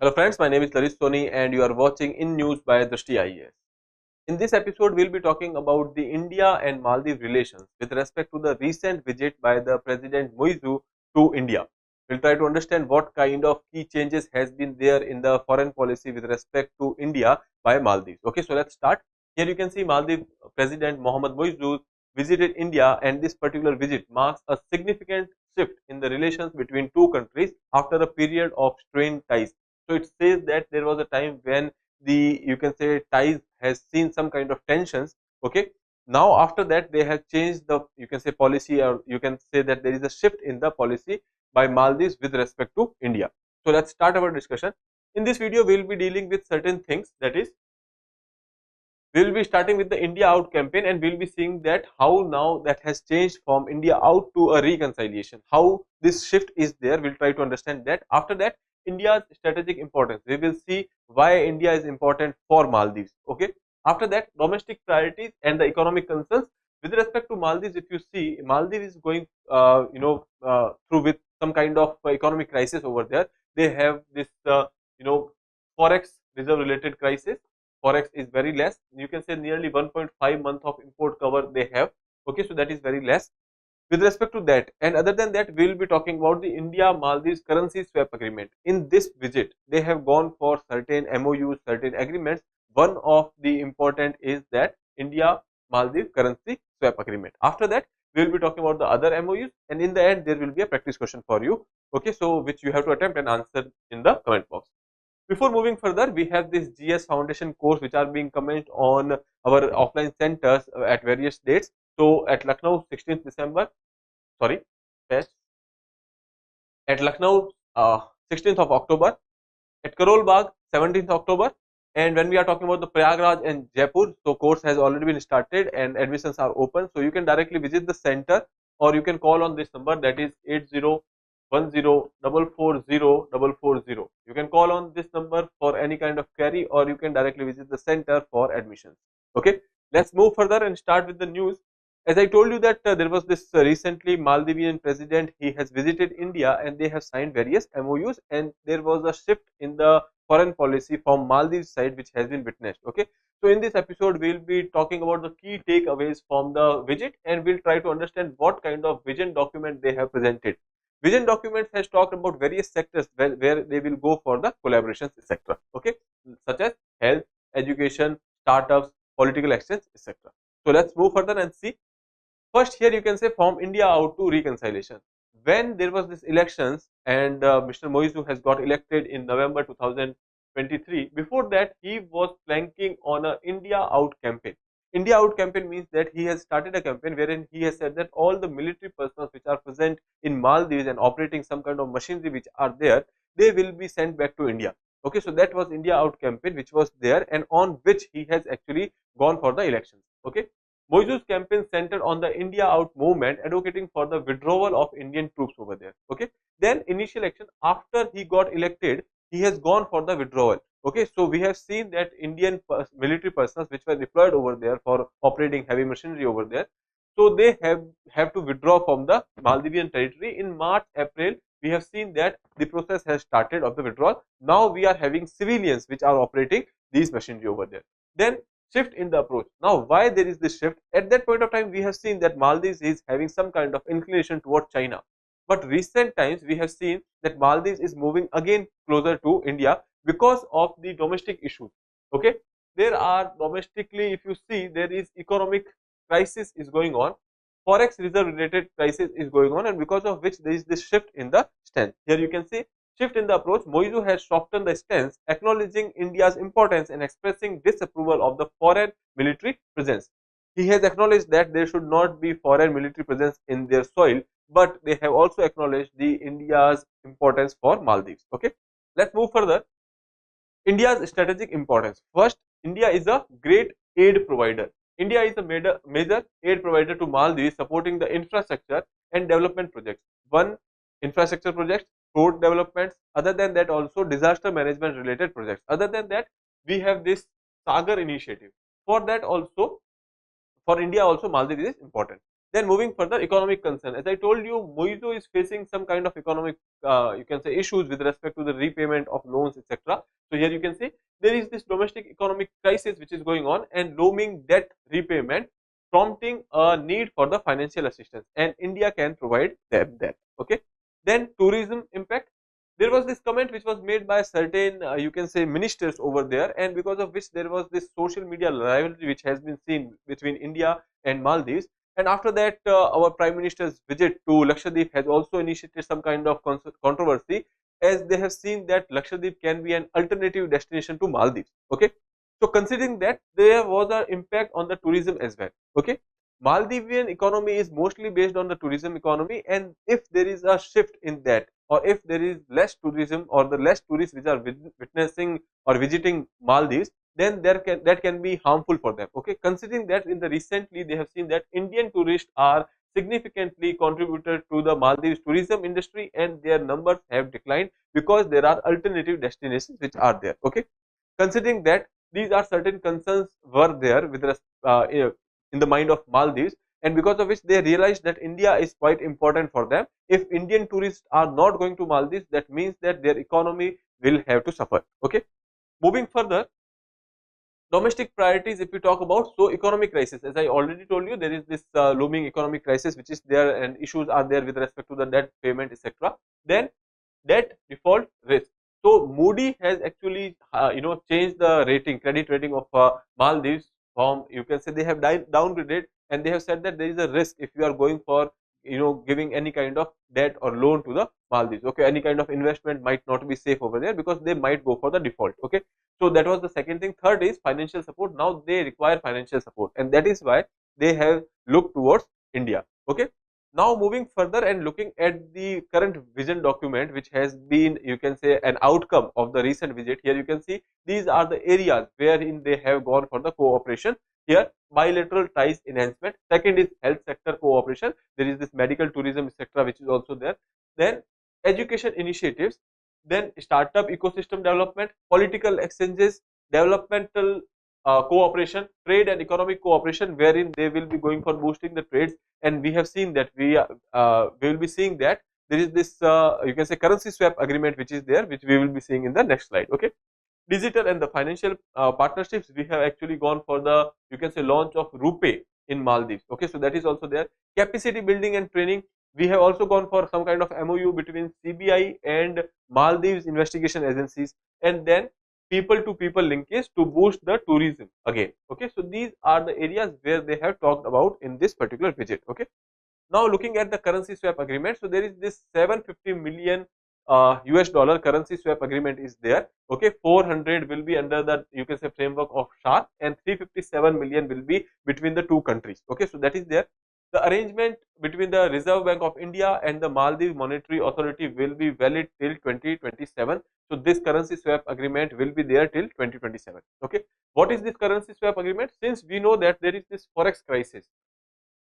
Hello friends, my name is Laris Soni and you are watching InNews by Drishti IAS. In this episode, we'll be talking about the India and Maldives relations with respect to the recent visit by the President Muizzu to India. We'll try to understand what kind of key changes has been there in the foreign policy with respect to India by Maldives. Okay, so let's start. Here you can see Maldives President Mohamed Muizzu visited India, and this particular visit marks a significant shift in the relations between two countries after a period of strained ties. So it says that there was a time when the, you can say, ties has seen some kind of tensions. Okay, now after that they have changed the, you can say, policy, or you can say that there is a shift in the policy by Maldives with respect to India. So let's start our discussion. In this video we will be dealing with certain things, that is, we will be starting with the India out campaign, and we will be seeing that how now that has changed from India out to a reconciliation, how this shift is there. We will try to understand that. After that, India's strategic importance, we will see why India is important for Maldives. Okay, after that, domestic priorities and the economic concerns. With respect to Maldives, if you see, Maldives is going through with some kind of economic crisis over there. They have this forex reserve related crisis. Forex is very less. You can say nearly 1.5 month of import cover they have. Okay, so that is very less with respect to that. And other than that, we will be talking about the India Maldives currency swap agreement. In this visit, they have gone for certain MOUs, certain agreements. One of the important is that India Maldives currency swap agreement. After that, we will be talking about the other MOUs, and in the end there will be a practice question for you. Okay, so which you have to attempt and answer in the comment box. Before moving further, we have this GS Foundation course which are being commenced on our offline centers at various dates. So at Lucknow 16th December, sorry, yes, at Lucknow 16th of October, at Karol Bagh 17th October, and when we are talking about the Prayagraj and Jaipur, so course has already been started and admissions are open. So you can directly visit the center, or you can call on this number, that is 8010440440. You can call on this number for any kind of query, or you can directly visit the center for admissions. Okay, let's move further and start with the news. As I told you that there was this recently Maldivian president, he has visited India and they have signed various MOUs, and there was a shift in the foreign policy from Maldives side which has been witnessed. Okay, so in this episode we will be talking about the key takeaways from the visit, and we'll try to understand what kind of vision document they have presented. Vision documents has talked about various sectors where they will go for the collaborations, etc. Okay, such as health, education, startups, political exchange, etc. So let's move further and see. First, here you can say from India out to reconciliation. When there was this elections and Mr. Muizzu has got elected in November 2023, before that he was planking on a India out campaign. India out campaign means that he has started a campaign wherein he has said that all the military personnel which are present in Maldives and operating some kind of machinery which are there, they will be sent back to India. Okay, so that was India out campaign which was there, and on which he has actually gone for the elections. Okay, Muizzu's campaign centered on the India out movement, advocating for the withdrawal of Indian troops over there. Okay, then initial action after he got elected, he has gone for the withdrawal. Okay, so we have seen that Indian military personnel which were deployed over there for operating heavy machinery over there, so they have to withdraw from the Maldivian territory. In March, April, we have seen that the process has started of the withdrawal. Now we are having civilians which are operating these machinery over there. Then shift in the approach. Now why there is this shift? At that point of time we have seen that Maldives is having some kind of inclination towards China, but recent times we have seen that Maldives is moving again closer to India because of the domestic issues. Okay, there are domestically, if you see, there is economic crisis is going on, forex reserve related crisis is going on, and because of which there is this shift in the stance. Here you can see shift in the approach. Muizzu has softened the stance, acknowledging India's importance and expressing disapproval of the foreign military presence. He has acknowledged that there should not be foreign military presence in their soil, but they have also acknowledged the India's importance for Maldives. Okay, let's move further. India's strategic importance. First, India is a great aid provider. India is a major aid provider to Maldives, supporting the infrastructure and development projects. One, infrastructure projects, road developments. Other than that, also disaster management related projects. Other than that, we have this Sagar initiative. For that also, for India also, Maldives is important. Then moving further, economic concern. As I told you, Muizzu is facing some kind of economic, you can say, issues with respect to the repayment of loans, etc. So here you can see there is this domestic economic crisis which is going on and looming debt repayment, prompting a need for the financial assistance, and India can provide them that. Okay. Then tourism impact. There was this comment which was made by certain, you can say, ministers over there, and because of which there was this social media rivalry which has been seen between India and Maldives. And after that, our Prime Minister's visit to Lakshadweep has also initiated some kind of controversy, as they have seen that Lakshadweep can be an alternative destination to Maldives. Okay, so considering that, there was an impact on the tourism as well. Okay, Maldivian economy is mostly based on the tourism economy, and if there is a shift in that, or if there is less tourism or the less tourists which are witnessing or visiting Maldives, then that can be harmful for them. Okay, considering that in the recently they have seen that Indian tourists are significantly contributed to the Maldives tourism industry, and their numbers have declined because there are alternative destinations which are there. Okay, considering that these are certain concerns were there with in the mind of Maldives, and because of which they realized that India is quite important for them. If Indian tourists are not going to Maldives, that means that their economy will have to suffer. Okay, moving further, domestic priorities, if we talk about, so economic crisis, as I already told you, there is this looming economic crisis which is there, and issues are there with respect to the debt payment, etc. Then debt default risk. So Moody has actually changed the rating, credit rating of Maldives from, you can say, they have downgraded, and they have said that there is a risk if you are going for giving any kind of debt or loan to the Maldives. Okay, any kind of investment might not be safe over there because they might go for the default. Okay, so that was the second thing. Third is financial support. Now they require financial support, and that is why they have looked towards India. Okay, now moving further and looking at the current vision document, which has been, you can say, an outcome of the recent visit. Here you can see these are the areas wherein they have gone for the cooperation. Here, bilateral ties enhancement. Second is health sector cooperation. There is this medical tourism, etc., which is also there. Then education initiatives. Then startup ecosystem development, political exchanges, developmental cooperation, trade and economic cooperation, wherein they will be going for boosting the trades. And we have seen that we will be seeing that there is this you can say currency swap agreement which is there, which we will be seeing in the next slide. Okay, digital and the financial partnerships, we have actually gone for the, you can say, launch of RuPay in Maldives. Okay, so that is also there. Capacity building and training, we have also gone for some kind of MOU between CBI and Maldives investigation agencies, and then people to people linkage to boost the tourism again. Okay, so these are the areas where they have talked about in this particular visit. Okay, now looking at the currency swap agreement, so there is this 750 million US dollar currency swap agreement is there. Okay, 400 will be under the, you can say, framework of SHARC, and 357 million will be between the two countries. Okay, so that is there. The arrangement between the Reserve Bank of India and the Maldives Monetary Authority will be valid till 2027. So this currency swap agreement will be there till 2027. Okay, what is this currency swap agreement? Since we know that there is this forex crisis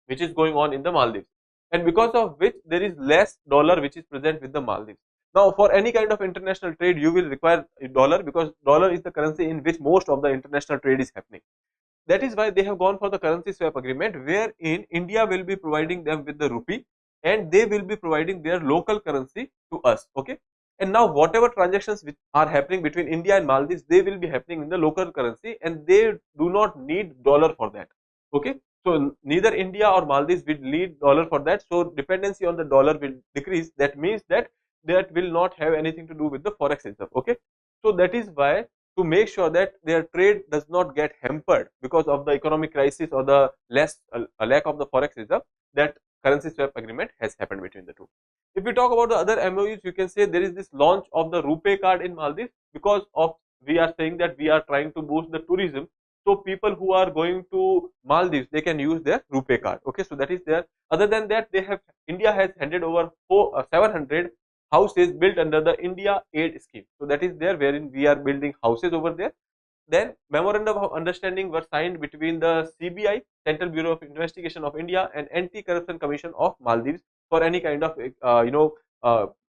which is going on in the Maldives, and because of which there is less dollar which is present with the Maldives. Now, for any kind of international trade, you will require a dollar, because dollar is the currency in which most of the international trade is happening. That is why they have gone for the currency swap agreement, wherein India will be providing them with the rupee, and they will be providing their local currency to us. Okay, and now whatever transactions which are happening between India and Maldives, they will be happening in the local currency, and they do not need dollar for that. Okay, so neither India or Maldives will need dollar for that. So dependency on the dollar will decrease. That means that will not have anything to do with the forex reserve. Okay, so that is why, to make sure that their trade does not get hampered because of the economic crisis or the lack of the forex reserve, that currency swap agreement has happened between the two. If we talk about the other MOUs, you can say there is this launch of the RuPay card in Maldives, because of, we are saying that we are trying to boost the tourism. So people who are going to Maldives, they can use their RuPay card. Okay, so that is there. Other than that, India has handed over 700 houses built under the India Aid scheme. So that is there, wherein we are building houses over there. Then memorandum of understanding were signed between the CBI, Central Bureau of Investigation of India, and Anti-Corruption Commission of Maldives for any kind of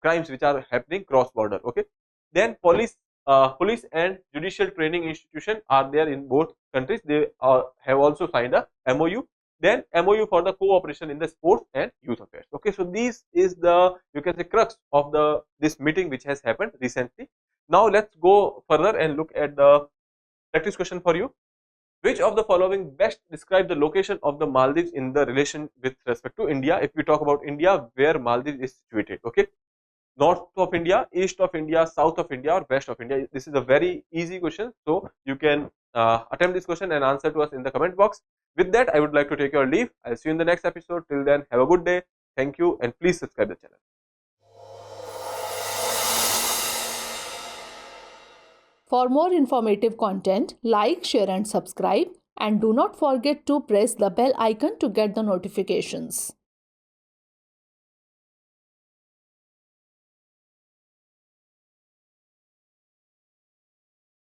crimes which are happening cross border. Okay, then police and judicial training institution are there in both countries. They have also signed a MOU. then MOU for the cooperation in the sports and youth affairs. Okay, so this is the, you can say, crux of this meeting which has happened recently. Now let's go further and look at the practice question for you. Which of the following best describe the location of the Maldives in the relation with respect to India? If we talk about India, where Maldives is situated, okay? North of India, east of India, south of India, or west of India? This is a very easy question, so you can attempt this question and answer to us in the comment box. With that, I would like to take your leave. I'll see you in the next episode. Till then, have a good day. Thank you, and please subscribe the channel. For more informative content, like, share and subscribe, and do not forget to press the bell icon to get the notifications.